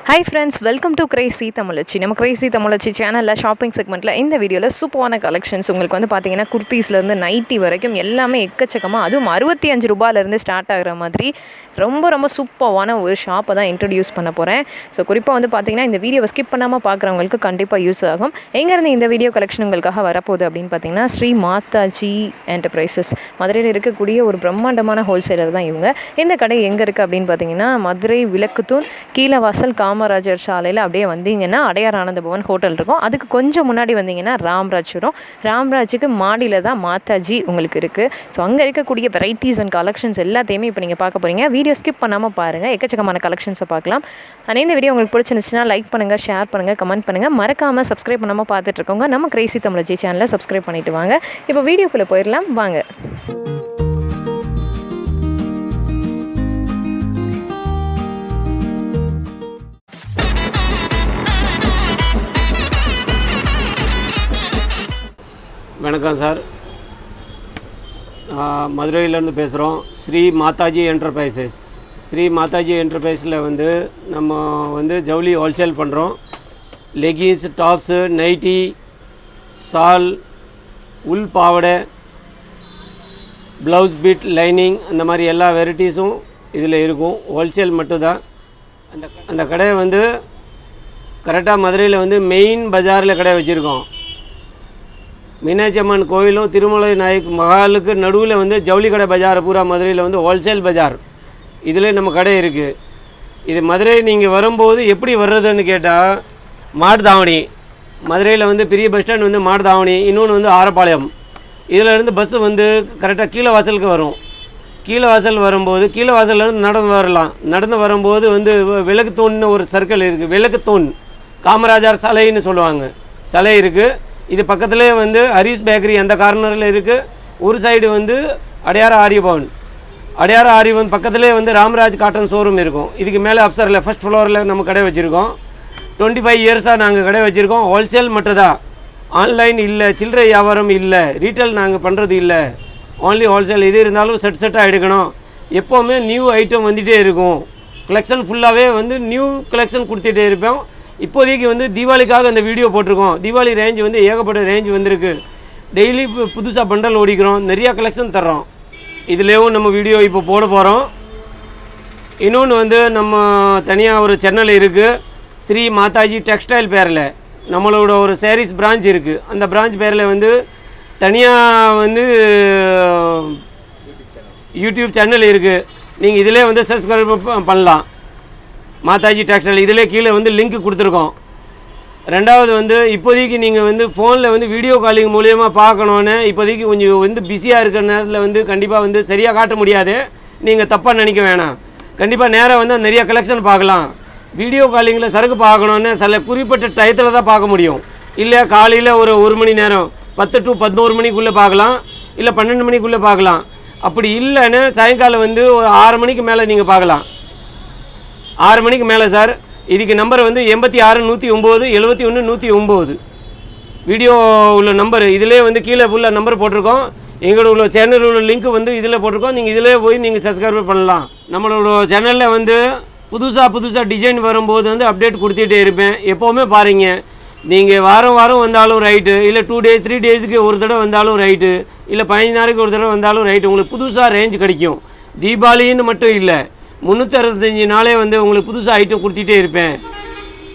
Hi friends, welcome to crazy தமிழச்சி. நம்ம crazy தமிழச்சி சேனலில் ஷாப்பிங் செக்மெண்ட்டில் இந்த வீடியோவில் சூப்பரான கலெக்ஷன்ஸ் உங்களுக்கு வந்து பார்த்தீங்கன்னா குர்த்தீஸ்லேருந்து நைட்டி வரைக்கும் எல்லாமே எக்கச்சக்கமாக, அதுவும் 65 ரூபாயிலேருந்து ஸ்டார்ட் ஆகிற மாதிரி ரொம்ப சூப்பரான ஒரு ஷாப்பை தான் இன்ட்ரடியூஸ் பண்ண போகிறேன். ஸோ குறிப்பாக வந்து பார்த்தீங்கன்னா இந்த வீடியோவை ஸ்கிப் பண்ணாமல் பார்க்குறவங்களுக்கு கண்டிப்பாக யூஸ் ஆகும். எங்கேருந்து இந்த வீடியோ கலெக்ஷன் உங்களுக்காக வரப்போகுது அப்படின்னு பார்த்தீங்கன்னா ஸ்ரீ மாதாஜி என்டர்பிரைசஸ் மதுரையில் இருக்கக்கூடிய ஒரு பிரம்மாண்டமான ஹோல்சேலர் தான் இவங்க. இந்த கடை எங்கே இருக்குது அப்படின்னு பார்த்தீங்கன்னா மதுரை விளக்குத்தூண் கீழவாசல் காமராஜர் சாலையில் அப்படியே வந்தீங்கன்னா அடையார் ஆனந்த பவன் ஹோட்டல் இருக்கும். அதுக்கு கொஞ்சம் முன்னாடி வந்தீங்கன்னா ராம்ராஜ் வரும். ராம்ராஜுக்கு மாடியில் தான் மாதாஜி உங்களுக்கு இருக்குது. ஸோ அங்கே இருக்கக்கூடிய வெரைட்டிஸ் அண்ட் கலெக்ஷன்ஸ் எல்லாத்தையுமே இப்போ நீங்கள் பார்க்க போகிறீங்க. வீடியோ ஸ்கிப் பண்ணாமல் பாருங்கள், எக்கச்சக்கமான கலெக்ஷன்ஸை பார்க்கலாம். ஆனால் இந்த வீடியோ உங்களுக்கு பிடிச்சிருந்துச்சுன்னா லைக் பண்ணுங்கள், ஷேர் பண்ணுங்கள், கமெண்ட் பண்ணுங்கள். மறக்காமல் சப்ஸ்கிரைப் பண்ணாமல் பார்த்துட்ருக்கோங்க நம்ம கிரேசி தமிழச்சி சேனலை சப்ஸ்கிரைப் பண்ணிவிட்டு வாங்க. இப்போ வீடியோக்குள்ளே போயிடலாம் வாங்க. வணக்கம் சார், மதுரையிலேருந்து பேசுகிறோம். ஸ்ரீ மாதாஜி என்டர்பிரைசஸ். ஸ்ரீ மாதாஜி என்டர்பிரைஸில் வந்து நம்ம வந்து ஜவுளி ஹோல்சேல் பண்ணுறோம். லெகின்ஸ், டாப்ஸு, நைட்டி, ஷால், உள் பாவடை, ப்ளவுஸ் பீட், லைனிங், அந்த மாதிரி எல்லா வெரைட்டிஸும் இதில் இருக்கும். ஹோல்சேல் மட்டும்தான். அந்த கடையை வந்து கரெக்டாக மதுரையில் வந்து மெயின் பஜாரில் கடை வச்சுருக்கோம். மீனாட்சி அம்மன் கோயிலும் திருமலை நாயக் மகாலுக்கு நடுவில் வந்து ஜவுளி கடை பஜார் பூரா மதுரையில் வந்து ஹோல்சேல் பஜார். இதில் நம்ம கடை இருக்குது. இது மதுரை நீங்கள் வரும்போது எப்படி வர்றதுன்னு கேட்டால் மாட்டுத்தாவணி, மதுரையில் வந்து பெரிய பஸ் ஸ்டாண்ட் வந்து மாட்டுத்தாவணி, இன்னொன்று வந்து ஆரப்பாளையம். இதில் இருந்து பஸ்ஸு வந்து கரெக்டாக கீழவாசலுக்கு வரும். கீழவாசல் வரும்போது கீழவாசல்லேருந்து நடந்து வரலாம். நடந்து வரும்போது வந்து விளக்குத்தூண்னு ஒரு சர்க்கிள் இருக்குது. விளக்குத்தூண் காமராஜர் சாலைன்னு சொல்லுவாங்க, சாலை இருக்குது. இது பக்கத்துலேயே வந்து ஹரிஸ் பேக்கரி அந்த கார்னரில் இருக்குது. ஒரு சைடு வந்து அடையார் ஆரியபவன். அடையார் ஆரியபவன் பக்கத்துலேயே வந்து ராம்ராஜ் காட்டன் ஷோரூம் இருக்கும். இதுக்கு மேலே அப்சரில் ஃபஸ்ட் ஃப்ளோரில் நம்ம கடை வச்சுருக்கோம். 25 இயர்ஸாக நாங்கள் கடை வச்சுருக்கோம். ஹோல்சேல் மட்டும்தான், ஆன்லைன் இல்லை, சில்லறை வியாபாரம் இல்லை, ரீட்டைல் நாங்கள் பண்ணுறது இல்லை, ஓன்லி ஹோல்சேல். இது இருந்தாலும் செட்டாக எடுக்கணும். எப்போவுமே நியூ ஐட்டம் வந்துகிட்டே இருக்கும். கலெக்ஷன் ஃபுல்லாகவே வந்து நியூ கலெக்ஷன் கொடுத்துட்டே இருப்போம். இப்போதைக்கு வந்து தீபாவளிக்காக அந்த வீடியோ போட்டிருக்கோம். தீபாவளி ரேஞ்ச் வந்து ஏகப்பட்ட ரேஞ்ச் வந்திருக்கு. டெய்லி புதுசாக பண்டல் ஓடிக்கிறோம், நிறையா கலெக்ஷன் தர்றோம். இதுலேயும் நம்ம வீடியோ இப்போ போட போகிறோம். இன்னொன்று வந்து நம்ம தனியாக ஒரு சேனல் இருக்குது, ஸ்ரீ மாதாஜி டெக்ஸ்டைல் பேரில் நம்மளோட ஒரு சாரீஸ் பிரான்ச் இருக்குது. அந்த பிரான்ச் பேரில் வந்து தனியாக வந்து யூடியூப் சேனல் இருக்குது. நீங்கள் இதிலே வந்து சப்ஸ்கிரைப் பண்ணலாம். மாதாஜி டெக்ஸ்டைல் இதிலே கீழே வந்து லிங்க் கொடுத்துருக்கோம். ரெண்டாவது வந்து இப்போதைக்கு நீங்கள் வந்து ஃபோனில் வந்து வீடியோ காலிங் மூலியமாக பார்க்கணுன்னு இப்போதைக்கு கொஞ்சம் வந்து பிஸியாக இருக்கிற நேரத்தில் வந்து கண்டிப்பாக வந்து சரியாக காட்ட முடியாது. நீங்கள் தப்பாக நினைக்க வேணாம். கண்டிப்பாக நேராக வந்து நிறைய கலெக்ஷன் பார்க்கலாம். வீடியோ காலிங்கில் சரக்கு பார்க்கணுன்னு சில குறிப்பிட்ட டயத்தில் தான் பார்க்க முடியும். இல்லை காலையில் ஒரு மணி நேரம் 10 to 11 மணிக்குள்ளே பார்க்கலாம், இல்லை 12 மணிக்குள்ளே பார்க்கலாம். அப்படி இல்லைன்னு சாயங்காலம் வந்து ஒரு 6 மணிக்கு மேலே நீங்கள் பார்க்கலாம். 6 மணிக்கு மேலே சார். இதுக்கு நம்பர் வந்து 86 109 71 109 வீடியோ உள்ள நம்பர். இதிலே வந்து கீழே ஃபுல்லாக நம்பர் போட்டிருக்கோம். எங்களோட உள்ள சேனல் உள்ள லிங்க் வந்து இதில் போட்டிருக்கோம். நீங்கள் இதிலே போய் நீங்கள் சப்ஸ்கிரைப் பண்ணலாம். நம்மளோட சேனலில் வந்து புதுசாக டிசைன் வரும்போது வந்து அப்டேட் கொடுத்துட்டே இருப்பேன். எப்போவுமே பாருங்க, நீங்கள் வாரம் வந்தாலும் ரைட்டு, இல்லை 2 days 3 daysக்கு ஒரு தடவை வந்தாலும் ரைட்டு, இல்லை 15 நாளைக்கு ஒரு தடவை வந்தாலும் ரைட்டு. உங்களுக்கு புதுசாக ரேஞ்ச் கிடைக்கும். தீபாவளின்னு மட்டும் இல்லை, 365 நாளே வந்து உங்களுக்கு புதுசாக ஐட்டம் கொடுத்துட்டே இருப்பேன்.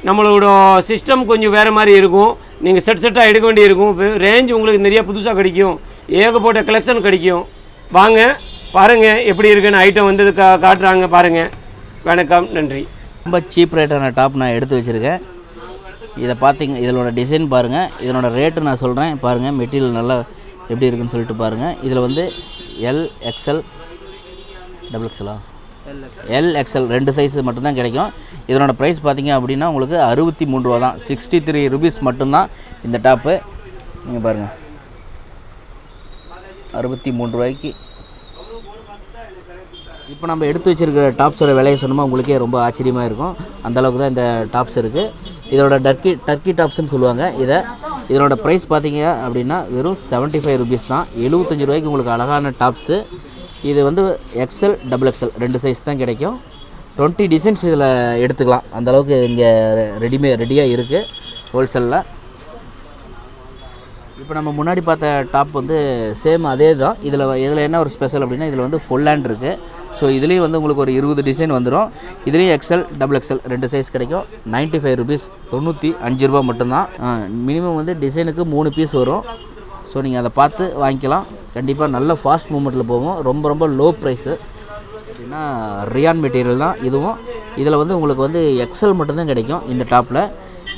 நம்மளோட சிஸ்டம் கொஞ்சம் வேறு மாதிரி இருக்கும். நீங்கள் செட்டாக எடுக்க வேண்டியிருக்கும். ரேஞ்ச் உங்களுக்கு நிறையா புதுசாக கிடைக்கும். ஏகப்பட்ட கலெக்ஷன் கிடைக்கும். வாங்க பாருங்கள் எப்படி இருக்குன்னு. ஐட்டம் வந்து காட்டுறாங்க பாருங்கள். வணக்கம், நன்றி. ரொம்ப சீப் ரேட்டான டாப் நான் எடுத்து வச்சுருக்கேன். இதை பார்த்தீங்க, இதனோட டிசைன் பாருங்கள், இதனோட ரேட்டு நான் சொல்கிறேன் பாருங்கள். மெட்டீரியல் நல்லா எப்படி இருக்குன்னு சொல்லிட்டு பாருங்கள். இதில் வந்து LXL XXL LXL 2 சைஸ் மட்டும்தான் கிடைக்கும். இதனோட ப்ரைஸ் பார்த்திங்க அப்படின்னா உங்களுக்கு 63 ரூபா தான், 63 rupees மட்டும்தான் இந்த டாப்பு. நீங்கள் பாருங்கள், 63 ரூபாய்க்கு. இப்போ நம்ம எடுத்து வச்சுருக்கிற டாப்ஸோட விலையை சொன்னோமா உங்களுக்கே ரொம்ப ஆச்சரியமாக இருக்கும். அந்தளவுக்கு தான் இந்த டாப்ஸ் இருக்குது. இதோட டர்க்கி டாப்ஸ்ன்னு சொல்லுவாங்க. இதனோட ப்ரைஸ் பார்த்திங்க அப்படின்னா வெறும் 75 rupees தான். 75 ரூபாய்க்கு உங்களுக்கு அழகான டாப்ஸு. இது வந்து XL XXL 2 சைஸ் தான் கிடைக்கும். 20 டிசைன்ஸ் இதில் எடுத்துக்கலாம். அந்தளவுக்கு இங்கே ரெடியாக இருக்குது ஹோல்சேலில். இப்போ நம்ம முன்னாடி பார்த்த டாப் வந்து சேம் அதே தான். இதில் என்ன ஒரு ஸ்பெஷல் அப்படின்னா இதில் வந்து ஃபுல் ஹேண்ட் இருக்குது. ஸோ இதுலேயும் வந்து உங்களுக்கு ஒரு 20 டிசைன் வந்துடும். இதுலேயும் எக்ஸல் டபுள் எக்ஸல் 2 சைஸ் கிடைக்கும். 95 ருபீஸ், 95 ரூபா மட்டும்தான். மினிமம் வந்து டிசைனுக்கு 3 பீஸ் வரும். ஸோ நீங்கள் அதை பார்த்து வாங்கிக்கலாம். கண்டிப்பாக நல்ல ஃபாஸ்ட் மூமெண்ட்டில் போகும். ரொம்ப லோ ப்ரைஸு அப்படின்னா ரியான் மெட்டீரியல் தான் இதுவும். இதில் வந்து உங்களுக்கு வந்து எக்ஸல் மட்டும்தான் கிடைக்கும் இந்த டாப்பில்.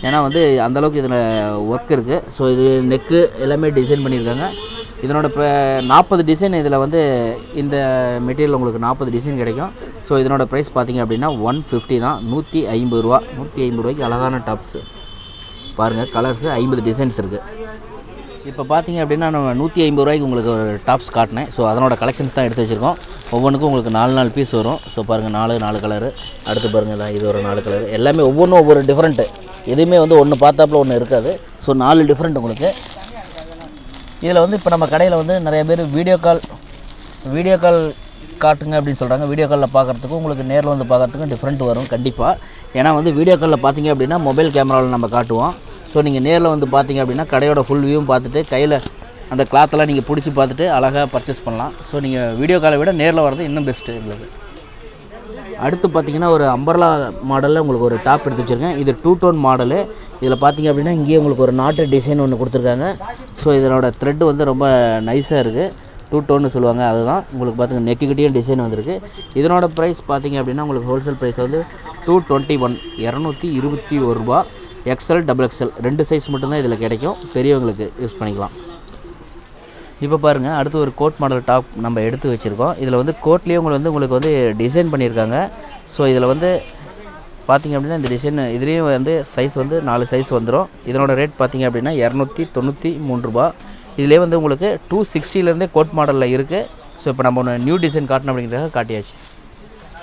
ஏன்னா வந்து அந்தளவுக்கு இதில் ஒர்க் இருக்குது. ஸோ இது நெக்கு எல்லாமே டிசைன் பண்ணியிருக்காங்க. இதனோட 40 டிசைன் இதில் வந்து இந்த மெட்டீரியல் உங்களுக்கு 40 டிசைன் கிடைக்கும். ஸோ இதனோட ப்ரைஸ் பார்த்திங்க அப்படின்னா 150 தான். 150 ரூபா. 150 ரூபாய்க்கு அழகான டாப்ஸு பாருங்கள். கலர்ஸு 50 டிசைன்ஸ் இருக்குது. இப்போ பார்த்திங்க அப்படின்னா நம்ம 150 ரூபாய்க்கு உங்களுக்கு ஒரு டாப்ஸ் காட்டினேன். ஸோ அதனோட கலெக்ஷன்ஸ் தான் எடுத்து வச்சுருக்கோம். ஒவ்வொன்றுக்கும் உங்களுக்கு 4 பீஸ் வரும். ஸோ பாருங்கள் 4 கலரு. அடுத்து பாருங்கள் தான் இது ஒரு 4 கலரு. எல்லாமே ஒவ்வொன்றும் ஒவ்வொரு டிஃப்ரெண்ட்டு. எதுவுமே வந்து ஒன்று பார்த்தாப்புல ஒன்று இருக்காது. ஸோ 4 டிஃப்ரெண்ட் உங்களுக்கு. இதில் வந்து இப்போ நம்ம கடையில் வந்து நிறைய பேர் வீடியோ கால் காட்டுங்க அப்படின்னு சொல்கிறாங்க. வீடியோ காலில் பார்க்குறதுக்கும் உங்களுக்கு நேரில் வந்து பார்க்குறதுக்கும் டிஃப்ரெண்ட் வரும் கண்டிப்பாக. ஏன்னா வந்து வீடியோ காலில் பார்த்தீங்க அப்படின்னா மொபைல் கேமராவில் நம்ம காட்டுவோம். ஸோ நீங்கள் நேரில் வந்து பார்த்தீங்க அப்படின்னா கடையோட ஃபுல் வியூவும் பார்த்துட்டு கையில் அந்த கிளாத்தெல்லாம் நீங்கள் பிடிச்சி பார்த்துட்டு அழகாக பர்ச்சேஸ் பண்ணலாம். ஸோ நீங்கள் வீடியோ காலை விட நேரில் வர்றது இன்னும் பெஸ்ட்டு எங்களுக்கு. அடுத்து பார்த்திங்கன்னா ஒரு அம்பர்லா மாடலில் உங்களுக்கு ஒரு டாப் எடுத்து வச்சுருக்கேன். இது 2 டோன் மாடலு. இதில் பார்த்திங்க அப்படின்னா இங்கேயே உங்களுக்கு ஒரு நாட்டு டிசைன் ஒன்று கொடுத்துருக்காங்க. ஸோ இதனோட த்ரெட் வந்து ரொம்ப நைஸாக இருக்குது. 2 டோன்னு சொல்லுவாங்க. அதுதான் உங்களுக்கு பார்த்துங்க நெக்குக்கிட்டேயும் டிசைன் வந்திருக்கு. இதனோட ப்ரைஸ் பார்த்திங்க அப்படின்னா உங்களுக்கு ஹோல்சேல் ப்ரைஸ் வந்து 221, 221 ரூபா. எக்ஸல் டபுள் எக்ஸல் 2 சைஸ் மட்டும்தான் இதில் கிடைக்கும். பெரியவங்களுக்கு யூஸ் பண்ணிக்கலாம். இப்போ பாருங்கள் அடுத்து ஒரு கோட் மாடல் டாப் நம்ம எடுத்து வச்சுருக்கோம். இதில் வந்து கோட்லேயே உங்களுக்கு வந்து டிசைன் பண்ணியிருக்காங்க. ஸோ இதில் வந்து பார்த்திங்க அப்படின்னா இந்த டிசைன் இதுலேயும் வந்து சைஸ் வந்து 4 சைஸ் வந்துடும். இதனோட ரேட் பார்த்திங்க அப்படின்னா 293 ரூபா. இதிலே வந்து உங்களுக்கு 260லேருந்தே கோட் மாடலில் இருக்குது. ஸோ இப்போ நம்ம ஒன்று நியூ டிசைன் காட்டணும் அப்படிங்கிறத காட்டியாச்சு.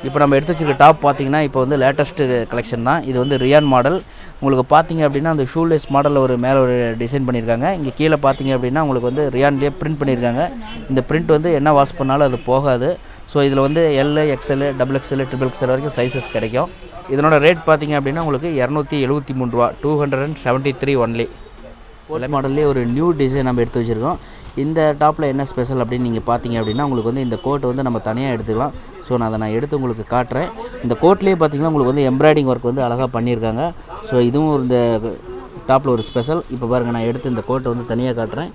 இப்போ நம்ம எடுத்து வச்சுருக்க டாப் பார்த்திங்கன்னா இப்போ வந்து லேட்டஸ்ட்டு கலெக்ஷன் தான். இது வந்து ரியான் மாடல். உங்களுக்கு பார்த்திங்க அப்படின்னா அந்த ஷூலெஸ் மாடலில் ஒரு மேலே ஒரு டிசைன் பண்ணியிருக்காங்க. இங்கே கீழே பார்த்திங்க அப்படின்னா உங்களுக்கு வந்து ரியான்லேயே பிரிண்ட் பண்ணியிருக்காங்க. இந்த பிரிண்ட் வந்து என்ன வாஷ் பண்ணாலும் அது போகாது. ஸோ இதில் வந்து L, XL, double XL, triple XL வரைக்கும் சைஸஸ் கிடைக்கும். இதனோட ரேட் பார்த்திங்க அப்படின்னா உங்களுக்கு 273 ரூபா. 273 ஒன்லி. ஒரே மாடல்லே ஒரு நியூ டிசைன் நம்ம எடுத்து வச்சுருக்கோம். இந்த டாப்பில் என்ன ஸ்பெஷல் அப்படின்னு நீங்கள் பார்த்தீங்க அப்படின்னா உங்களுக்கு வந்து இந்த கோட் வந்து நம்ம தனியாக எடுத்துக்கலாம். ஸோ நான் எடுத்து உங்களுக்கு காட்டுறேன். இந்த கோட்லேயே பார்த்திங்கன்னா உங்களுக்கு வந்து எம்ப்ராய்டிஙங் ஒர்க் வந்து அழகாக பண்ணியிருக்காங்க. ஸோ இதுவும் இந்த டாப்பில் ஒரு ஸ்பெஷல். இப்போ பாருங்கள் நான் எடுத்து இந்த கோட்டை வந்து தனியாக காட்டுறேன்.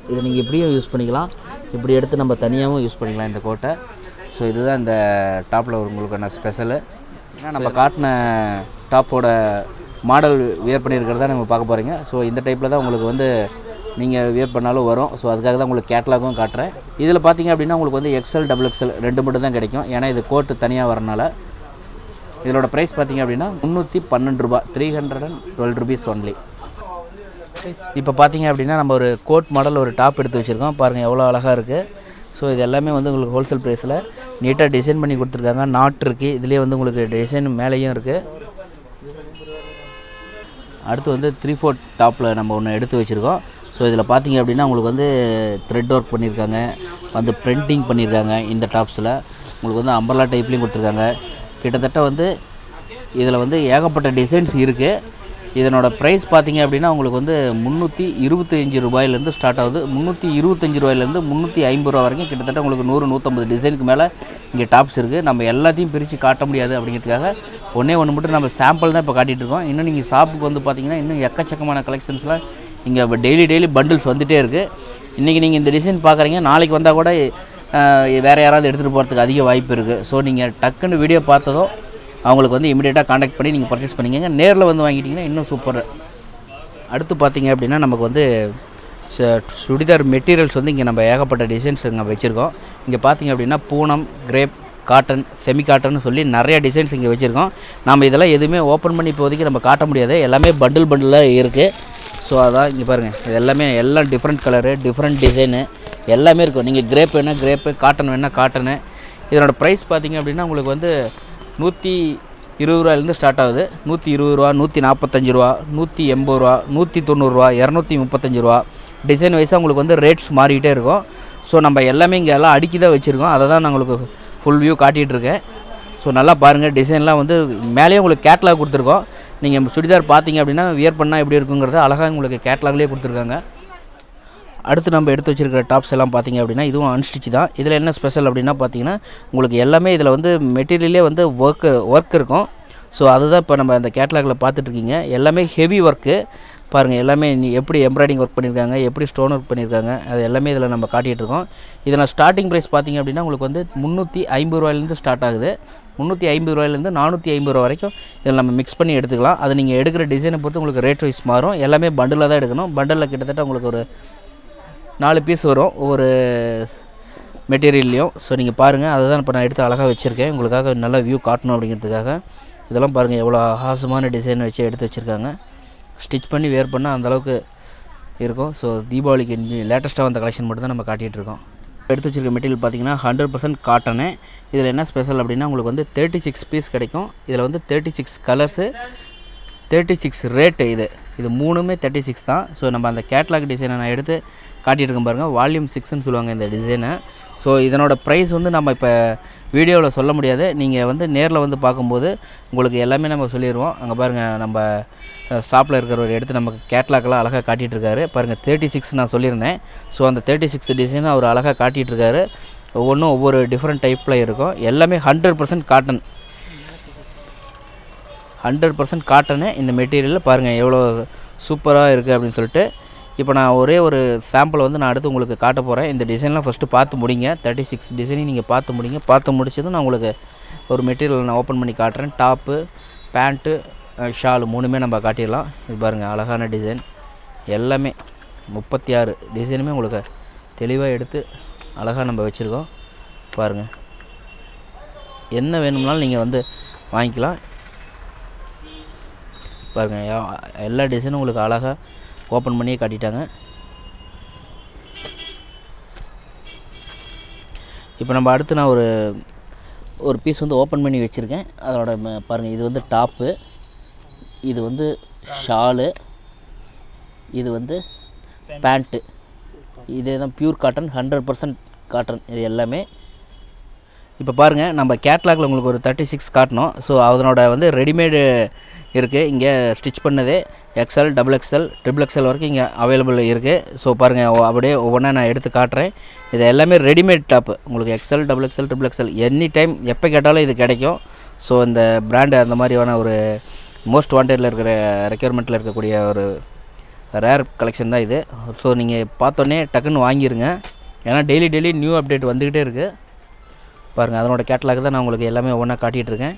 இதை நீங்கள் இப்படியும் யூஸ் பண்ணிக்கலாம். இப்படி எடுத்து நம்ம தனியாகவும் யூஸ் பண்ணிக்கலாம் இந்த கோட்டை. ஸோ இதுதான் இந்த டாப்பில் உங்களுக்கான ஸ்பெஷலு. ஏன்னா நம்ம காட்டின டாப்போட மாடல் வியர் பண்ணியிருக்கிறதா நம்ம பார்க்க போகிறீங்க. ஸோ இந்த டைப்பில் தான் உங்களுக்கு வந்து நீங்கள் வியர் பண்ணாலும் வரும். ஸோ அதுக்காக தான் உங்களுக்கு கேட்லாகும் காட்டுறேன். இதில் பார்த்திங்க அப்படின்னா உங்களுக்கு வந்து எக்ஸ்எல், டபுள் எக்ஸ்எல் 2 மட்டும் தான் கிடைக்கும். ஏன்னா இது கோட்டு தனியாக வரனால. இதோட ப்ரைஸ் பார்த்திங்க அப்படின்னா 312 ரூபா. 312 ருபீஸ் ஒன்லி. இப்போ பார்த்திங்க அப்படின்னா நம்ம ஒரு கோட் மாடல் ஒரு டாப் எடுத்து வச்சுருக்கோம். பாருங்கள் எவ்வளோ அழகாக இருக்குது. ஸோ இது எல்லாமே வந்து உங்களுக்கு ஹோல்சேல் ப்ரைஸில் நீட்டாக டிசைன் பண்ணி கொடுத்துருக்காங்க. நாட் இருக்குது. இதுலேயே வந்து உங்களுக்கு டிசைன் மேலேயும் இருக்குது. அடுத்து வந்து 3/4 டாப்பில் நம்ம ஒன்று எடுத்து வச்சுருக்கோம். ஸோ இதில் பார்த்திங்க அப்படின்னா உங்களுக்கு வந்து த்ரெட் ஒர்க் பண்ணியிருக்காங்க, வந்து பிரிண்டிங் பண்ணியிருக்காங்க. இந்த டாப்ஸில் உங்களுக்கு வந்து அம்பர்லா டைப்லேயும் கொடுத்துருக்காங்க. கிட்டத்தட்ட வந்து இதில் வந்து ஏகப்பட்ட டிசைன்ஸ் இருக்குது. இதனோட ப்ரைஸ் பார்த்திங்க அப்படின்னா உங்களுக்கு வந்து 325 ரூபாயிலேருந்து ஸ்டார்ட் ஆகுது. 325 ரூபாயிலேருந்து 350 ரூபா வரைக்கும் கிட்டத்தட்ட உங்களுக்கு 100-150 டிசைனுக்கு மேலே இங்கே டாப்ஸ் இருக்குது. நம்ம எல்லாத்தையும் பிரித்து காட்ட முடியாது அப்படிங்கிறதுக்காக ஒன்று மட்டும் நம்ம சாம்பிள் தான் இப்போ காட்டிகிட்டு இருக்கோம். இன்னும் நீங்கள் ஷாப்புக்கு வந்து பார்த்திங்கன்னா இன்னும் எக்கச்சக்கமான கலெக்ஷன்ஸ்லாம் இங்கே டெய்லி பண்டில்ஸ் வந்துகிட்டே இருக்குது. இன்றைக்கி நீங்கள் இந்த டிசைன் பார்க்குறீங்க, நாளைக்கு வந்தால் கூட வேறு யாராவது எடுத்துகிட்டு போகிறதுக்கு அதிக வாய்ப்பு இருக்குது. ஸோ நீங்கள் டக்குன்னு வீடியோ பார்த்ததும் அவங்களுக்கு வந்து இமீடியட்டாக காண்டாக்ட் பண்ணி நீங்கள் பர்ச்சேஸ் பண்ணிக்கங்க. நேரில் வந்து வாங்கிட்டிங்கன்னா இன்னும் சூப்பர். அடுத்து பார்த்திங்க அப்படின்னா நமக்கு வந்து சுடிதார் மெட்டீரியல்ஸ் வந்து இங்கே நம்ம ஏகப்பட்ட டிசைன்ஸ் இங்கே வச்சுருக்கோம். இங்கே பார்த்திங்க அப்படின்னா Poonam, crepe, cotton, semi cotton சொல்லி நிறையா டிசைன்ஸ் இங்கே வச்சுருக்கோம். நம்ம இதெல்லாம் எதுவுமே ஓப்பன் பண்ணி இப்போதைக்கு நம்ம காட்ட முடியாது. எல்லாமே பண்டிலாக இருக்குது. ஸோ அதான் இங்கே பாருங்கள், இது எல்லாமே எல்லாம் டிஃப்ரெண்ட் கலரு, டிஃப்ரெண்ட் டிசைனு எல்லாமே இருக்கும். நீங்கள் கிரேப் வேணால் கிரேப்பு, காட்டன் வேணால் காட்டனு. இதனோட ப்ரைஸ் பார்த்திங்க அப்படின்னா உங்களுக்கு வந்து 120 ரூபாயிலேருந்து ஸ்டார்ட் ஆகுது. 120 ரூபா, 145 ரூபா, 180 ரூபா, 190 ரூபா, 235 ரூபா. டிசைன் வைஸாக உங்களுக்கு வந்து ரேட்ஸ் மாறிக்கிட்டே இருக்கும். ஸோ நம்ம எல்லாமே இங்கே எல்லாம் அடுக்கி தான் வச்சுருக்கோம். அதை தான் நான் உங்களுக்கு ஃபுல் வியூ காட்டிகிட்ருக்கேன். ஸோ நல்லா பாருங்கள், டிசைன்லாம் வந்து மேலேயே உங்களுக்கு கேட்லாக் கொடுத்துருக்கோம். நீங்கள் சுடிதார் பார்த்தீங்க அப்படின்னா வியர் பண்ணால் எப்படி இருக்குங்கிறத அழகாக உங்களுக்கு கேட்லாக்லேயே கொடுத்துருக்காங்க. அடுத்து நம்ம எடுத்து வச்சுருக்கிற டாப்ஸ் எல்லாம் பார்த்தீங்க அப்படின்னா இதுவும் அன்ஸ்டிச் தான். இதில் என்ன ஸ்பெஷல் அப்படின்னா பார்த்தீங்கன்னா உங்களுக்கு எல்லாமே இதில் வந்து மெட்டீரியலே வந்து ஒர்க் இருக்கும். ஸோ அதுதான் இப்போ நம்ம அந்த கேட்லாகில் பார்த்துட்ருக்கீங்க. எல்லாமே ஹெவி ஒர்க்கு பாருங்கள். எல்லாமே எப்படி எம்ப்ராய்டிங் ஒர்க் பண்ணியிருக்காங்க, எப்படி ஸ்டோன் ஒர்க் பண்ணியிருக்காங்க, அது எல்லாமே இதில் நம்ம காட்டிகிட்ருக்கோம். இதில் ஸ்டார்டிங் ப்ரைஸ் பார்த்திங்க அப்படின்னா உங்களுக்கு வந்து 350 ரூபாயிலேருந்து ஸ்டார்ட் ஆகுது. 350 ரூபாயிலேருந்து 450 ரூபா வரைக்கும் இதில் நம்ம மிக்ஸ் பண்ணி எடுத்துக்கலாம். அது நீங்கள் எடுக்கிற டிசைனை பொறுத்து உங்களுக்கு ரேட் வைஸ் மாறும். எல்லாமே பண்டிலாக தான் எடுக்கணும். பண்டலில் கிட்டத்தட்ட உங்களுக்கு ஒரு 4 பீஸ் வரும் ஒரு மெட்டீரியல்லையும். ஸோ நீங்கள் பாருங்கள், அதை தான் இப்போ நான் எடுத்து அழகாக வச்சுருக்கேன் உங்களுக்காக நல்ல வியூ காட்டணும் அப்படிங்கிறதுக்காக. இதெல்லாம் பாருங்கள் எவ்வளோ ஆசமான டிசைன் வச்சு எடுத்து வச்சுருக்காங்க. ஸ்டிச் பண்ணி வேர் பண்ணால் அந்தளவுக்கு இருக்கும். ஸோ தீபாவளிக்கு லேட்டஸ்ட்டாக வந்த கலெக்ஷன் மட்டும் தான் நம்ம காட்டிகிட்ருக்கோம். எடுத்து வச்சுருக்க மெட்டீரியல் பார்த்திங்கன்னா 100% காட்டனு. இதில் என்ன ஸ்பெஷல் அப்படின்னா உங்களுக்கு வந்து 36 பீஸ் கிடைக்கும். இதில் வந்து 36 கலர்ஸு, 36 ரேட்டு. இது மூணுமே 36 தான். ஸோ நம்ம அந்த கேட்லாக் டிசைனை நான் எடுத்து காட்டிகிட்டு பாருங்கள். வால்யூம் 6ன்னு சொல்லுவாங்க இந்த டிசைனை. ஸோ இதனோட ப்ரைஸ் வந்து நம்ம இப்போ வீடியோவில் சொல்ல முடியாது. நீங்கள் வந்து நேரில் வந்து பார்க்கும்போது உங்களுக்கு எல்லாமே நம்ம சொல்லிடுவோம். அங்கே பாருங்கள், நம்ம ஷாப்பில் இருக்கிறவர் எடுத்து நமக்கு கேட்லாக்லாம் அழகாக காட்டிகிட்ருக்காரு பாருங்கள். 36 நான் சொல்லியிருந்தேன். ஸோ அந்த 36 டிசைனை அவர் அழகாக காட்டிகிட்ருக்காரு. ஒவ்வொன்றும் ஒவ்வொரு டிஃப்ரெண்ட் டைப்பில் இருக்கும். எல்லாமே 100% காட்டன், 100% காட்டனு. இந்த மெட்டீரியல் பாருங்கள் எவ்வளோ சூப்பராக இருக்குது அப்படின்னு சொல்லிட்டு. இப்போ நான் ஒரே ஒரு சாம்பிள் வந்து நான் அடுத்து உங்களுக்கு காட்ட போகிறேன். இந்த டிசைன்லாம் ஃபஸ்ட்டு பார்த்து முடிங்க. 36 டிசைனையும் நீங்கள் பார்த்து முடிங்க. பார்த்து முடிச்சதும் நான் உங்களுக்கு ஒரு மெட்டீரியல் நான் ஓப்பன் பண்ணி காட்டுறேன். டாப்பு, பேண்ட்டு, ஷால் மூணுமே நம்ம காட்டிடலாம். இது பாருங்கள் அழகான டிசைன். எல்லாமே 36 டிசைனுமே உங்களுக்கு தெளிவாக எடுத்து அழகாக நம்ம வச்சுருக்கோம். பாருங்கள், என்ன வேணும்னாலும் நீங்கள் வந்து வாங்கிக்கலாம். பாருங்கள் எல்லா டிசைனும் உங்களுக்கு அழகாக ஓப்பன் பண்ணியே காட்டிட்டாங்க. இப்போ நம்ம அடுத்து நான் ஒரு பீஸ் வந்து ஓப்பன் பண்ணி வச்சுருக்கேன். அதோட பாருங்கள், இது வந்து டாப்பு, இது வந்து ஷாலு, இது வந்து பேண்ட்டு. இதே தான் பியூர் காட்டன், 100% காட்டன் இது எல்லாமே. இப்போ பாருங்கள், நம்ம கேட்லாகில் உங்களுக்கு ஒரு 36 காட்டணும். ஸோ அதனோட வந்து ரெடிமேடு இருக்குது. இங்கே ஸ்டிச் பண்ணதே XL, XXL, XXL வரைக்கும் இங்கே அவைலபிள் இருக்குது. ஸோ பாருங்கள், அப்படியே ஒவ்வொன்றா நான் எடுத்து காட்டுறேன். இது எல்லாமே ரெடிமேட் டாப்பு. உங்களுக்கு XL, XXL, XXL any time எப்போ கேட்டாலும் இது கிடைக்கும். ஸோ இந்த பிராண்டு அந்த மாதிரியான ஒரு மோஸ்ட் வாண்டடில் இருக்கிற ரெக்யர்மெண்ட்டில் இருக்கக்கூடிய ஒரு ரேர் கலெக்ஷன் தான் இது. ஸோ நீங்கள் பார்த்தோன்னே டக்குன்னு வாங்கிடுங்க. ஏன்னா டெய்லி நியூ அப்டேட் வந்துக்கிட்டே இருக்குது. பாருங்கள், அதனோட கேட்லாக் தான் நான் உங்களுக்கு எல்லாமே ஒவ்வொன்றா காட்டிகிட்ருக்கேன்.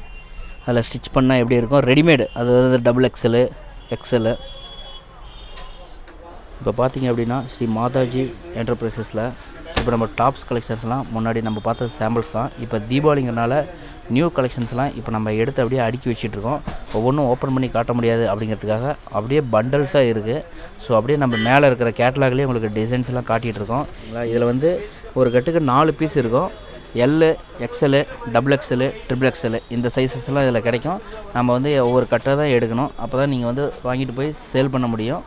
அதில் ஸ்டிச் பண்ணால் எப்படி இருக்கும் ரெடிமேடு, அது வந்து XXL, XL. இப்போ பார்த்தீங்க அப்படின்னா ஸ்ரீ மாதாஜி என்டர்பிரைசஸில் இப்போ நம்ம டாப்ஸ் கலெக்ஷன்ஸ்லாம் முன்னாடி நம்ம பார்த்த சாம்பிள்ஸ் தான். இப்போ தீபாவளிங்கிறனால நியூ கலெக்ஷன்ஸ்லாம் இப்போ நம்ம எடுத்து அப்படியே அடுக்கி வச்சிட்ருக்கோம். ஒவ்வொன்றும் ஓப்பன் பண்ணி காட்ட முடியாது அப்படிங்கிறதுக்காக அப்படியே பண்டல்ஸாக இருக்குது. ஸோ அப்படியே நம்ம மேலே இருக்கிற கேட்லாக்லேயே உங்களுக்கு டிசைன்ஸ்லாம் காட்டிகிட்ருக்கோம். இதில் வந்து ஒரு கட்டுக்கு 4 பீஸ் இருக்கும். L, XL, XXL, XXL இந்த சைஸஸ்லாம் இதில் கிடைக்கும். நம்ம வந்து ஒவ்வொரு கட்டை தான் எடுக்கணும். அப்போ தான் நீங்கள் வந்து வாங்கிட்டு போய் சேல் பண்ண முடியும்.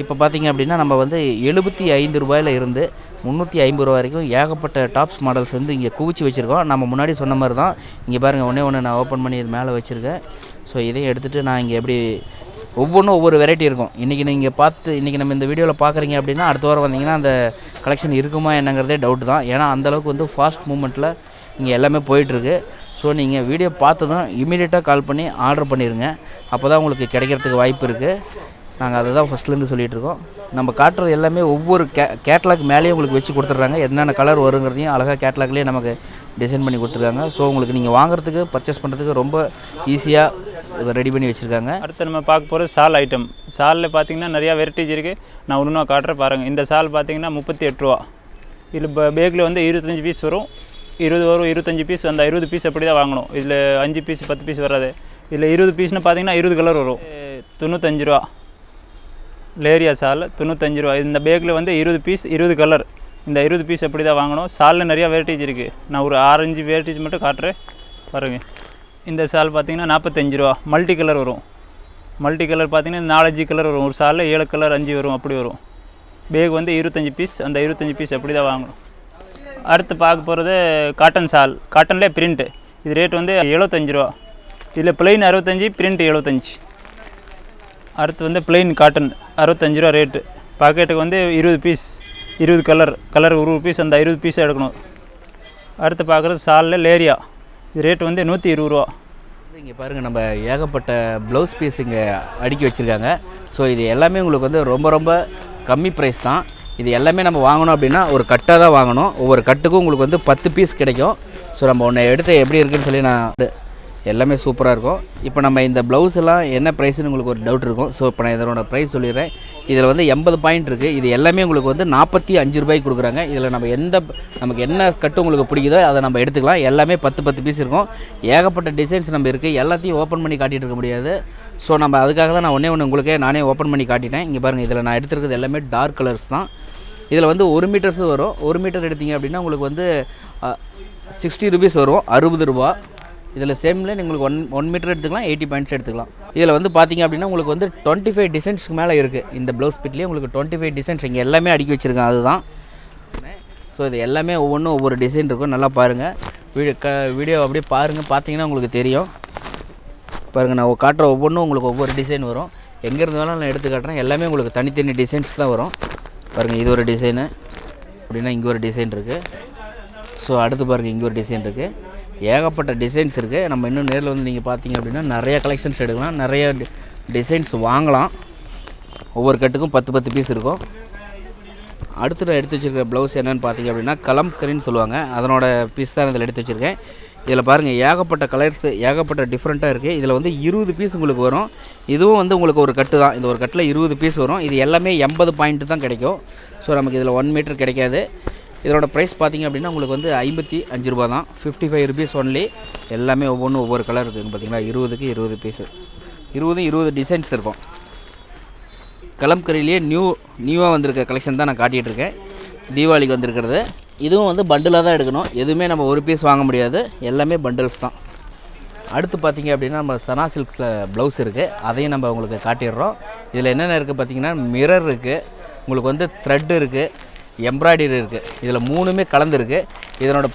இப்போ பார்த்தீங்க அப்படின்னா நம்ம வந்து 75 ரூபாயில் இருந்து 350 ரூபா வரைக்கும் ஏகப்பட்ட டாப்ஸ் மாடல்ஸ் வந்து இங்கே குவிச்சு வச்சுருக்கோம். நம்ம முன்னாடி சொன்ன மாதிரி தான். இங்கே பாருங்கள், ஒன்று நான் ஓப்பன் பண்ணி இது மேலே வச்சுருக்கேன். ஸோ இதையும் எடுத்துகிட்டு நான் இங்கே எப்படி ஒவ்வொன்றும் ஒவ்வொரு வெரைட்டி இருக்கும். இன்றைக்கி நீங்கள் இன்றைக்கி நம்ம இந்த வீடியோவில் பார்க்குறீங்க அப்படின்னா அடுத்த வாரம் வந்தீங்கன்னா அந்த கலெக்ஷன் இருக்குமா என்னங்கிறதே டவுட் தான். ஏன்னா அந்தளவுக்கு வந்து ஃபாஸ்ட் மூமெண்ட்டில் இங்கே எல்லாமே போயிட்டுருக்கு. ஸோ நீங்கள் வீடியோ பார்த்ததும் இமீடியட்டாக கால் பண்ணி ஆர்டர் பண்ணிடுங்க. அப்போ தான் உங்களுக்கு கிடைக்கிறதுக்கு வாய்ப்பு இருக்குது. நாங்கள் அதை தான் ஃபஸ்ட்லேருந்து சொல்லிகிட்ருக்கோம். நம்ம காட்டுறது எல்லாமே ஒவ்வொரு கேட்லாக் மேலேயும் உங்களுக்கு வச்சு கொடுத்துட்றாங்க. என்னென்ன கலர் வருங்கிறதையும் அழகாக கேட்லாக்லேயே நமக்கு டிசைன் பண்ணி கொடுத்துருக்காங்க. ஸோ உங்களுக்கு நீங்கள் வாங்குறதுக்கு பர்ச்சேஸ் பண்ணுறதுக்கு ரொம்ப ஈஸியாக ரெடி பண்ணி வச்சுருக்காங்க. அடுத்து நம்ம பார்க்க போகிறது சால் ஐட்டம். சாலில் பார்த்திங்கன்னா நிறையா வெரைட்டிஸ் இருக்குது. நான் ஒன்று காட்டுறேன் பாருங்கள். இந்த சால் பார்த்திங்கன்னா 38 ரூபா. இதில் பேக்கில் வந்து 25 பீஸ் வரும், 20 வரும், 25 பீஸ். அந்த 20 பீஸ் அப்படி தான் வாங்கணும். இதில் 5 பீஸ் 10 பீஸ் வராது. இதில் 20 பீஸ்னு பார்த்திங்கன்னா 20 கலர் வரும். 95 ரூபா. லேரியா சால் 95 ரூபா. இந்த பேக்கில் வந்து 20 பீஸ் 20 கலர். இந்த 20 பீஸ் அப்படி தான் வாங்கணும். சாலில் நிறையா வெரைட்டிஸ் இருக்குது. நான் ஒரு 6-5 வெரைட்டிஸ் மட்டும் காட்டுறேன் பாருங்கள். இந்த சால் பார்த்திங்கன்னா 45 ரூபா. மல்டி கலர் வரும். மல்டி கலர் பார்த்திங்கன்னா 4-5 கலர் வரும். ஒரு சாலில் 7 கலர் 5 வரும், அப்படி வரும். பேக் வந்து 25 பீஸ். அந்த 25 பீஸ் அப்படி தான் வாங்கணும். அடுத்து பார்க்க போகிறது காட்டன் சால். காட்டன்லேயே பிரிண்ட்டு. இது ரேட் வந்து 75 ரூபா. இதில் ப்ளைன் 65, பிரிண்ட் 75. அடுத்து வந்து ப்ளைன் காட்டன் 65 ரூபா ரேட்டு. பாக்கெட்டுக்கு வந்து 20 பீஸ், 20 கலர் 20 பீஸ், அந்த 20 பீஸை எடுக்கணும். அடுத்து பார்க்குறது சாலில் லேரியா. இது ரேட் வந்து 120 ரூபா. இங்கே பாருங்கள், நம்ம ஏகப்பட்ட ப்ளவுஸ் பீஸ் இங்கே அடுக்கி வச்சுருக்காங்க. ஸோ இது எல்லாமே உங்களுக்கு வந்து ரொம்ப ரொம்ப கம்மி ப்ரைஸ் தான். இது எல்லாமே நம்ம வாங்கணும் அப்படின்னா ஒரு கட்டாக தான் வாங்கணும். ஒவ்வொரு கட்டுக்கும் உங்களுக்கு வந்து 10 பீஸ் கிடைக்கும். ஸோ நம்ம ஒன்று எடுத்து எப்படி இருக்குதுன்னு சொல்லி நான் எல்லாமே சூப்பராக இருக்கும். இப்போ நம்ம இந்த ப்ளவுஸ் எல்லாம் என்ன ப்ரைஸ்னு உங்களுக்கு ஒரு டவுட் இருக்கும். ஸோ இப்போ நான் இதனோட ப்ரைஸ் சொல்லிடுறேன். இதில் வந்து 80 பாயிண்ட் இருக்குது. இது எல்லாமே உங்களுக்கு வந்து 45 ரூபாய்க்கு கொடுக்குறாங்க. இதில் நம்ம நமக்கு என்ன கட்டு உங்களுக்கு பிடிக்குதோ அதை நம்ம எடுத்துக்கலாம். எல்லாமே 10 பீஸ் இருக்கும். ஏகப்பட்ட டிசைன்ஸ் நம்ம இருக்குது. எல்லாத்தையும் ஓப்பன் பண்ணி காட்டிகிட்டு இருக்க முடியாது. ஸோ நம்ம அதுக்காக தான் நான் ஒன்றே உங்களுக்கே நானே ஓப்பன் பண்ணி காட்டிட்டேன். இங்கே பாருங்கள், இதில் நான் எடுத்துருக்கிறது எல்லாமே டார்க் கலர்ஸ் தான். இதில் வந்து 1 மீட்டர்ஸ் வரும். 1 மீட்டர் எடுத்திங்க அப்படின்னா உங்களுக்கு வந்து 60 ருபீஸ் வரும், 60 ரூபா. இதில் சேமில் உங்களுக்கு 1 மீட்டர் எடுத்துக்கலாம், 80 பாயிண்ட்ஸ் எடுத்துக்கலாம். இதில் வந்து பார்த்திங்க அப்படின்னா உங்களுக்கு வந்து 25 டிசைன்ஸ்க்கு மேலே இருக்குது. இந்த ப்ளவுஸ் பிட்லேயே உங்களுக்கு 25 டிசைன்ஸ் இங்கே எல்லாமே அடுக்கி வச்சுருக்கேன். அதுதான். ஸோ இது எல்லாமே ஒவ்வொன்றும் ஒவ்வொரு டிசைன் இருக்கும். நல்லா பாருங்கள், வீடியோ அப்படியே பாருங்கள். பார்த்தீங்கன்னா உங்களுக்கு தெரியும். பாருங்கள், நான் காட்டுற ஒவ்வொன்றும் உங்களுக்கு ஒவ்வொரு டிசைன் வரும். எங்கேருந்து வேணாலும் நான் எடுத்து காட்டுறேன். எல்லாமே உங்களுக்கு தனித்தனி டிசைன்ஸ் தான் வரும். பாருங்கள், இது ஒரு டிசைனு அப்படின்னா இங்கே ஒரு டிசைன் இருக்குது. ஸோ அடுத்து பாருங்கள், இங்கே ஒரு டிசைன் இருக்குது. ஏகப்பட்ட டிசைன்ஸ் இருக்குது. நம்ம இன்னும் நேரில் வந்து நீங்கள் பார்த்தீங்க அப்படின்னா நிறைய கலெக்ஷன்ஸ் எடுக்கலாம், நிறைய டிசைன்ஸ் வாங்கலாம். ஒவ்வொரு கட்டுக்கும் 10 பீஸ் இருக்கும். அடுத்து நான் எடுத்து வச்சுருக்க ப்ளவுஸ் என்னென்னு பார்த்தீங்க அப்படின்னா கலம்கரின்னு சொல்லுவாங்க. அதனோட பீஸ் தான் இதில் எடுத்து வச்சுருக்கேன். இதில் பாருங்கள், ஏகப்பட்ட கலர்ஸ், ஏகப்பட்ட டிஃப்ரெண்ட்டாக இருக்குது. இதில் வந்து 20 பீஸ் உங்களுக்கு வரும். இதுவும் வந்து உங்களுக்கு ஒரு கட்டு தான். இந்த ஒரு கட்டில் 20 பீஸ் வரும். இது எல்லாமே 80 பாயிண்ட்டு தான் கிடைக்கும். ஸோ நமக்கு இதில் 1 மீட்டர் கிடைக்காது. இதோட ப்ரைஸ் பார்த்திங்க அப்படின்னா உங்களுக்கு வந்து 55 ரூபா தான், 55 ருபீஸ் ஒன்லி. எல்லாமே ஒவ்வொன்றும் ஒவ்வொரு கலர் இருக்குதுங்க. பார்த்திங்களா, 20க்கு 20 பீஸு, 20 டிசைன்ஸ் இருக்கும். கலம்கரியிலேயே நியூவாக வந்திருக்க கலெக்ஷன் தான் நான் காட்டிகிட்ருக்கேன். தீபாவளிக்கு வந்திருக்கிறது. இதுவும் வந்து பண்டிலாக தான் எடுக்கணும். எதுவுமே நம்ம ஒரு பீஸ் வாங்க முடியாது, எல்லாமே பண்டில்ஸ் தான். அடுத்து பார்த்திங்க அப்படின்னா நம்ம சனா சில்க்ஸில் ப்ளவுஸ் இருக்குது. அதையும் நம்ம உங்களுக்கு காட்டிடுறோம். இதில் என்னென்ன இருக்குது பார்த்திங்கன்னா மிரர் இருக்குது, உங்களுக்கு வந்து த்ரெட் இருக்குது, எம்ப்ராய்டரி இருக்குது. இதில் 3மே கலந்துருக்கு. இதனோட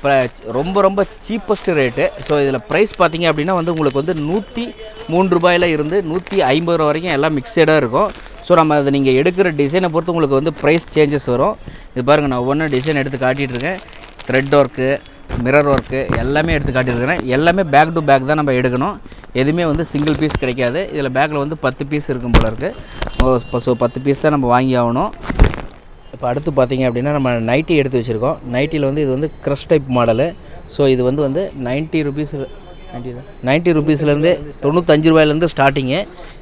ரொம்ப ரொம்ப சீப்பஸ்ட் ரேட்டு. ஸோ இதில் ப்ரைஸ் பார்த்திங்க அப்படின்னா வந்து உங்களுக்கு வந்து 103 ரூபாயில் இருந்து 150 ரூபா வரைக்கும் எல்லாம் மிக்சடாக இருக்கும். ஸோ நம்ம அதை நீங்கள் எடுக்கிற டிசைனை பொறுத்து உங்களுக்கு வந்து ப்ரைஸ் சேஞ்சஸ் வரும். இது பாருங்கள், நான் ஒவ்வொன்றும் டிசைன் எடுத்து காட்டிகிட்ருக்கேன். த்ரெட் ஒர்க்கு, மிரர் ஒர்க்கு எல்லாமே எடுத்து காட்டியிருக்கிறேன். எல்லாமே பேக் டு பேக் தான் நம்ம எடுக்கணும். எதுவுமே வந்து சிங்கிள் பீஸ் கிடைக்காது. இதில் பேக்கில் வந்து 10 பீஸ் இருக்கும் போல இருக்குது. ஸோ 10 பீஸ் தான் நம்ம வாங்கி ஆகணும். இப்போ அடுத்து பார்த்திங்க அப்படின்னா நம்ம நைட்டி எடுத்து வச்சுருக்கோம். நைட்டியில் வந்து இது வந்து க்ரஷ் டைப் மாடலு. ஸோ இது வந்து 90 ருபீஸ்லேருந்து 95 ரூபாயிலேருந்து ஸ்டார்டிங்கு.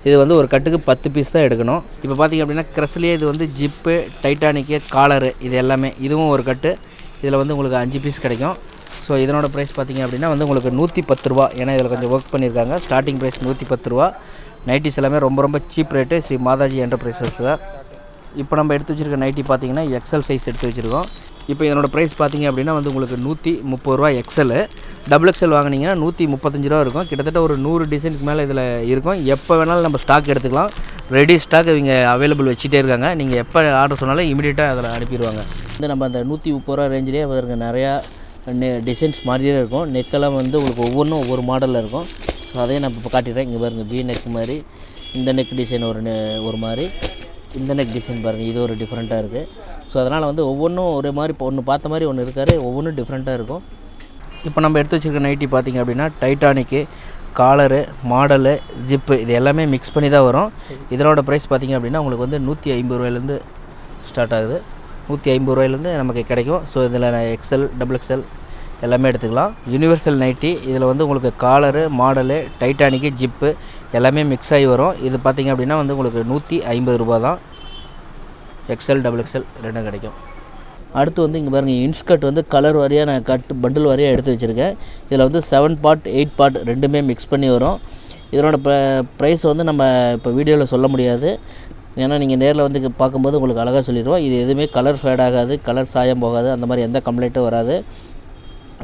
இது வந்து ஒரு கட்டுக்கு 10 பீஸ் தான் எடுக்கணும். இப்போ பார்த்திங்க அப்படின்னா க்ரஷ்லேயே இது வந்து ஜிப்பு, டைட்டானிக்கு, காலரு, இது எல்லாமே இதுவும் ஒரு கட்டு. இதில் வந்து உங்களுக்கு 5 பீஸ் கிடைக்கும். ஸோ இதனோட ப்ரைஸ் பார்த்திங்க அப்படின்னா வந்து உங்களுக்கு 110 ரூபா. ஏன்னா இதில் கொஞ்சம் ஒர்க் பண்ணியிருக்காங்க. ஸ்டார்டிங் ப்ரைஸ் 110 ரூபா. நைட்டிஸ் எல்லாமே ரொம்ப ரொம்ப cheap rate. Shri Mataji enterprises தான். இப்போ நம்ம எடுத்து வச்சுருக்க நைட்டி பார்த்திங்கன்னா எக்ஸல் சைஸ் எடுத்து வச்சுருக்கோம். இப்போ இதனோட ப்ரைஸ் பார்த்திங்க அப்படின்னா வந்து உங்களுக்கு 130 ரூபா எக்ஸல். டபுள் எக்ஸல் வாங்கினீங்கன்னா 135 ரூபா இருக்கும். கிட்டத்தட்ட ஒரு 100 டிசைனுக்கு மேலே இதில் இருக்கும். எப்போ வேணாலும் நம்ம ஸ்டாக் எடுத்துக்கலாம். ரெடி ஸ்டாக் இவங்க அவைலபிள் வச்சுட்டே இருக்காங்க. நீங்கள் எப்போ ஆர்டர் சொன்னாலும் இமீடியட்டாக அதில் அனுப்பிடுவாங்க. வந்து நம்ம அந்த 130 ரூபா ரேஞ்சிலே அதற்கு நிறையா டிசைன்ஸ் மாதிரியே இருக்கும். நெக்கெல்லாம் வந்து உங்களுக்கு ஒவ்வொன்றும் ஒவ்வொரு மாடலில் இருக்கும். ஸோ அதையும் நான் இப்போ காட்டிடுறேன். இங்கே பாருங்கள், வி நெக் மாதிரி, இந்த நெக் டிசைன் ஒரு மாதிரி, இந்த நெக் டிசைன் பாருங்கள், இது ஒரு டிஃப்ரெண்ட்டாக இருக்குது. ஸோ அதனால் வந்து ஒவ்வொன்றும் ஒரே மாதிரி, இப்போ ஒன்று பார்த்த மாதிரி ஒன்று இருக்காரு, ஒவ்வொன்றும் டிஃப்ரெண்ட்டாக இருக்கும். இப்போ நம்ம எடுத்து வச்சுருக்க நைட்டி பார்த்திங்க அப்படின்னா டைட்டானிக்கு, காலரு, மாடலு, ஜிப்பு இது எல்லாமே மிக்ஸ் பண்ணி தான் வரும். இதனோட ப்ரைஸ் பார்த்திங்க அப்படின்னா உங்களுக்கு வந்து 150 ரூபாயிலேருந்து ஸ்டார்ட் ஆகுது. 150 ரூபாயிலேருந்து நமக்கு கிடைக்கும். ஸோ இதில் எக்ஸல், டபுள் எக்ஸல் எல்லாமே எடுத்துக்கலாம். Universal nighty. இதில் வந்து உங்களுக்கு காலரு, மாடலு, டைட்டானிக்கு, ஜிப்பு எல்லாமே மிக்ஸ் ஆகி வரும். இது பார்த்திங்க அப்படின்னா வந்து உங்களுக்கு 150 ரூபா தான். எக்ஸல், டபுள் எக்ஸல் ரெண்டும் கிடைக்கும். அடுத்து வந்து இங்கே பாருங்கள், இன்ஸ்கர்ட் வந்து கலர் வாரியாக நான் பண்டில் வாரியாக எடுத்து வச்சுருக்கேன். இதில் வந்து 7 பார்ட் 8 பார்ட் ரெண்டுமே மிக்ஸ் பண்ணி வரும். இதனோட ப்ரைஸ் வந்து நம்ம இப்போ வீடியோவில் சொல்ல முடியாது. ஏன்னா நீங்கள் நேரில் வந்து பார்க்கும்போது உங்களுக்கு அழகாக சொல்லிடுவோம். இது எதுவுமே கலர் ஃபேட் ஆகாது, கலர் சாயம் போகாது, அந்த மாதிரி எந்த கம்ப்ளைண்ட்டும் வராது.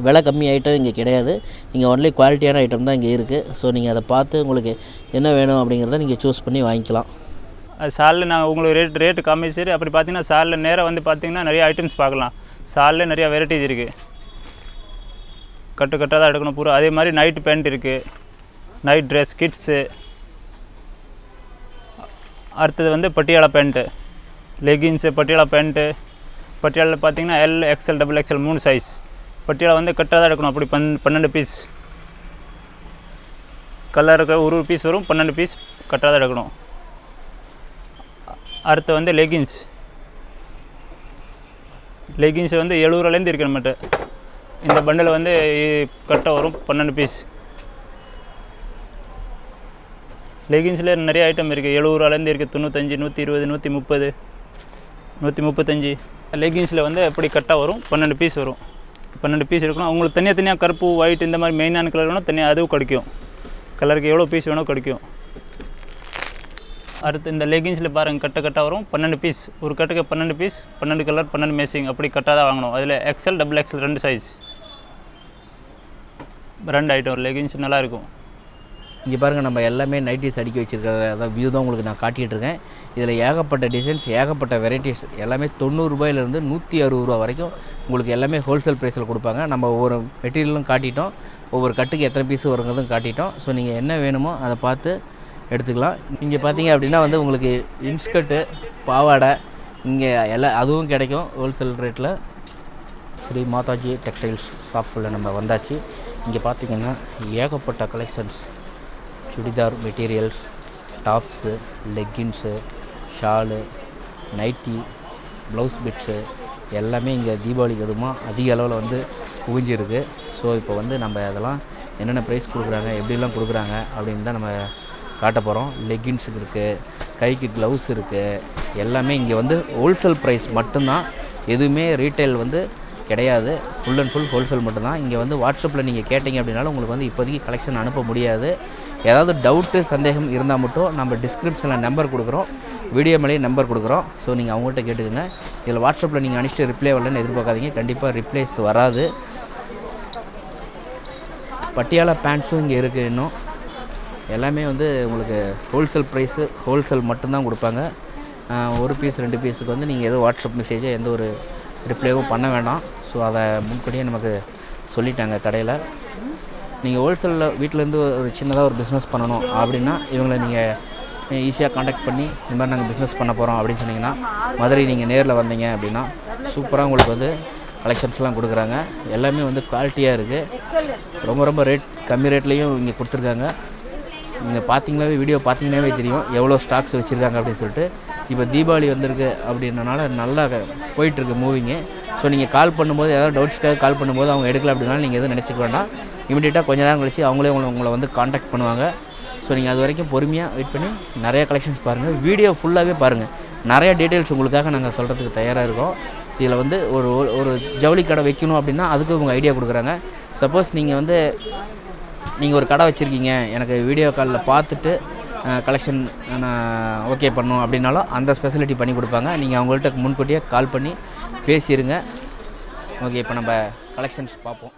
விலை கம்மி ஐட்டம் இங்கே கிடையாது. இங்கே ஒன்லி குவாலிட்டியான ஐட்டம் தான் இங்கே இருக்குது. ஸோ நீங்கள் அதை பார்த்து உங்களுக்கு என்ன வேணும் அப்படிங்கிறத நீங்கள் சூஸ் பண்ணி வாங்கிக்கலாம். அது சாலில் நான் உங்களுக்கு ரேட்டு கம்மி. சரி, அப்படி பார்த்தீங்கன்னா சாலில் நேராக வந்து பார்த்திங்கன்னா நிறைய ஐட்டம்ஸ் பார்க்கலாம். சாலில் நிறையா வெரைட்டிஸ் இருக்குது. கட்டாக தான் எடுக்கணும் பூரா. அதே மாதிரி நைட் பேண்ட் இருக்குது, நைட் ட்ரெஸ், கிட்ஸு. அடுத்தது வந்து Patiala pant, leggings, Patiala pant. பட்டியாலில் பார்த்தீங்கன்னா L, XL, double XL 3 size. Patiala வந்து கட்டாக தான் எடுக்கணும். அப்படி 12 பீஸ் கலருக்கு ஒரு பீஸ் வரும், 12 பீஸ் கட்டாக தான் எடுக்கணும். அடுத்து வந்து லெகின்ஸ் வந்து 70 ரூபாலேருந்து இருக்கிற மட்டும். இந்த பண்டில் வந்து கட்டாக வரும் 12 பீஸ். லெகின்ஸில் நிறைய ஐட்டம் இருக்குது. 70 ரூபாலேருந்து இருக்குது, 95, 120, 130, 135. லெகின்ஸில் வந்து எப்படி கட்டாக வரும் 12 பீஸ் வரும். 12 பீஸ் இருக்கணும். அவங்களுக்கு தனியாக கருப்பு, ஒயிட் இந்த மாதிரி மெயினான கலர் வேணும், தனியாக அதுவும் கிடைக்கும். கலருக்கு எவ்வளோ பீஸ் வேணும் கிடைக்கும். அடுத்து இந்த லெகின்ஸில் பாருங்கள் கட்டாக வரும் 12 பீஸ். ஒரு கட்டுக்கு 12 பீஸ், 12 கலர், 12 மேசிங், அப்படி கட்டாக தான் வாங்கணும். அதில் XL, double XL 2 size, 2 item leggings நல்லாயிருக்கும். இங்கே பாருங்கள், நம்ம எல்லாமே நைட்டிஸ் அடுக்கி வச்சுருக்கிற அதான் வியூ தான் உங்களுக்கு நான் காட்டிகிட்டு இருக்கேன். இதில் ஏகப்பட்ட டிசைன்ஸ், ஏகப்பட்ட வெரைட்டிஸ், எல்லாமே 90 ரூபாயிலேருந்து 160 ரூபா வரைக்கும் உங்களுக்கு எல்லாமே ஹோல்சேல் ப்ரைஸில் கொடுப்பாங்க. நம்ம ஒவ்வொரு மெட்டீரியலும் காட்டிட்டோம், ஒவ்வொரு கட்டுக்கு எத்தனை பீஸ் வருங்கிறதும் காட்டிட்டோம். ஸோ நீங்கள் என்ன வேணுமோ அதை பார்த்து எடுத்துக்கலாம். இங்கே பார்த்தீங்க அப்படின்னா வந்து உங்களுக்கு இன்ஸ்கர்ட்டு, பாவாடை இங்கே அதுவும் கிடைக்கும் ஹோல்சேல் ரேட்டில். ஸ்ரீ மாதாஜி டெக்ஸ்டைல்ஸ் ஷாப்புக்குள்ளே நம்ம வந்தாச்சு. இங்கே பார்த்திங்கன்னா ஏகப்பட்ட collections, churidar materials, tops, leggings, shawl, nighty, blouse bits எல்லாமே இங்கே தீபாவளிக்கு அதுமாக அதிக அளவில் வந்து குவிஞ்சிருக்கு. ஸோ இப்போ வந்து நம்ம அதெல்லாம் என்னென்ன ப்ரைஸ் கொடுக்குறாங்க, எப்படிலாம் கொடுக்குறாங்க அப்படின்னு தான் நம்ம காட்ட போகிறோம். லெக்கின்ஸுக்கு இருக்குது, கைக்கு க்ளவுஸ் இருக்குது, எல்லாமே இங்கே வந்து ஹோல்சேல் ப்ரைஸ் மட்டும்தான், எதுவுமே ரீட்டைல் வந்து கிடையாது. ஃபுல் அண்ட் ஃபுல் ஹோல்சேல் மட்டும்தான். இங்கே வந்து வாட்ஸ்அப்பில் நீங்கள் கேட்டிங்க அப்படின்னாலும் உங்களுக்கு வந்து இப்போதைக்கு கலெக்ஷன் அனுப்ப முடியாது. ஏதாவது டவுட்டு, சந்தேகம் இருந்தால் மட்டும் நம்ம டிஸ்கிரிப்ஷனில் நம்பர் கொடுக்குறோம், வீடியோ மேலேயே நம்பர் கொடுக்குறோம். ஸோ நீங்கள் அவங்கள்ட்ட கேட்டுக்கோங்க. இதில் வாட்ஸ்அப்பில் நீங்கள் அனுப்பிச்சிட்டு ரிப்ளை வரலன்னு எதிர்பார்க்காதீங்க, கண்டிப்பாக ரிப்ளைஸ் வராது. பட்டியாலா பேண்ட்ஸும் இங்கே இருக்குது. இன்னும் எல்லாமே வந்து உங்களுக்கு ஹோல்சேல் ப்ரைஸு, ஹோல்சேல் மட்டும்தான் கொடுப்பாங்க. ஒரு பீஸ் 2 பீஸுக்கு வந்து நீங்கள் எதுவும் வாட்ஸ்அப் மெசேஜோ எந்த ஒரு ரிப்ளைவும் பண்ண வேண்டாம். ஸோ அதை முன்கூட்டியே நமக்கு சொல்லிட்டாங்க கடையில். நீங்கள் ஹோல்சேலில் வீட்டிலேருந்து ஒரு சின்னதாக ஒரு பிஸ்னஸ் பண்ணணும் அப்படின்னா இவங்களை நீங்கள் ஈஸியாக காண்டாக்ட் பண்ணி இந்த மாதிரி நாங்கள் பிஸ்னஸ் பண்ண போகிறோம் அப்படின்னு சொன்னிங்கன்னா, மதுரை நீங்கள் நேரில் வந்தீங்க அப்படின்னா சூப்பராக உங்களுக்கு வந்து கலெக்ஷன்ஸ்லாம் கொடுக்குறாங்க. எல்லாமே வந்து குவாலிட்டியாக இருக்குது. ரொம்ப ரேட் கம்மி ரேட்லேயும் இங்கே கொடுத்துருக்காங்க. நீங்கள் பார்த்தீங்களாவே, வீடியோ பார்த்தீங்கன்னாவே தெரியும் எவ்வளோ ஸ்டாக்ஸ் வச்சுருக்காங்க அப்படின்னு சொல்லிட்டு. இப்போ தீபாவளி வந்திருக்கு அப்படின்றனால நல்லா போயிட்டுருக்கு மூவிங்கு. ஸோ நீங்கள் கால் பண்ணும்போது, ஏதாவது டவுட்ஸ்க்காக கால் பண்ணும்போது அவங்க எடுக்கல அப்படின்னாலும் நீங்கள் எதுவும் நினச்சிக்க வேண்டாம். இமீடியட்டாக கொஞ்ச நேரம் கழிச்சு அவங்களே உங்களை வந்து காண்டாக்ட் பண்ணுவாங்க. ஸோ நீங்கள் அது வரைக்கும் பொறுமையாக வெயிட் பண்ணி நிறைய கலெக்ஷன்ஸ் பாருங்கள். வீடியோ ஃபுல்லாகவே பாருங்கள், நிறைய டீட்டெயில்ஸ் உங்களுக்காக நாங்கள் சொல்கிறதுக்கு தயாராக இருக்கோம். இதில் வந்து ஒரு ஜவுளி கடை வைக்கணும் அப்படின்னா அதுக்கு உங்கள் ஐடியா கொடுக்குறாங்க. சப்போஸ் நீங்கள் ஒரு கடை வச்சுருக்கீங்க, எனக்கு வீடியோ காலில் பார்த்துட்டு கலெக்ஷன் நான் ஓகே பண்ணணும் அப்படின்னாலும் அந்த ஸ்பெசிலிட்டி பண்ணி கொடுப்பாங்க. நீங்கள் அவங்கள்ட்ட முன்கூட்டியே கால் பண்ணி பேசிடுங்க. ஓகே, இப்போ நம்ம கலெக்ஷன்ஸ் பார்ப்போம்.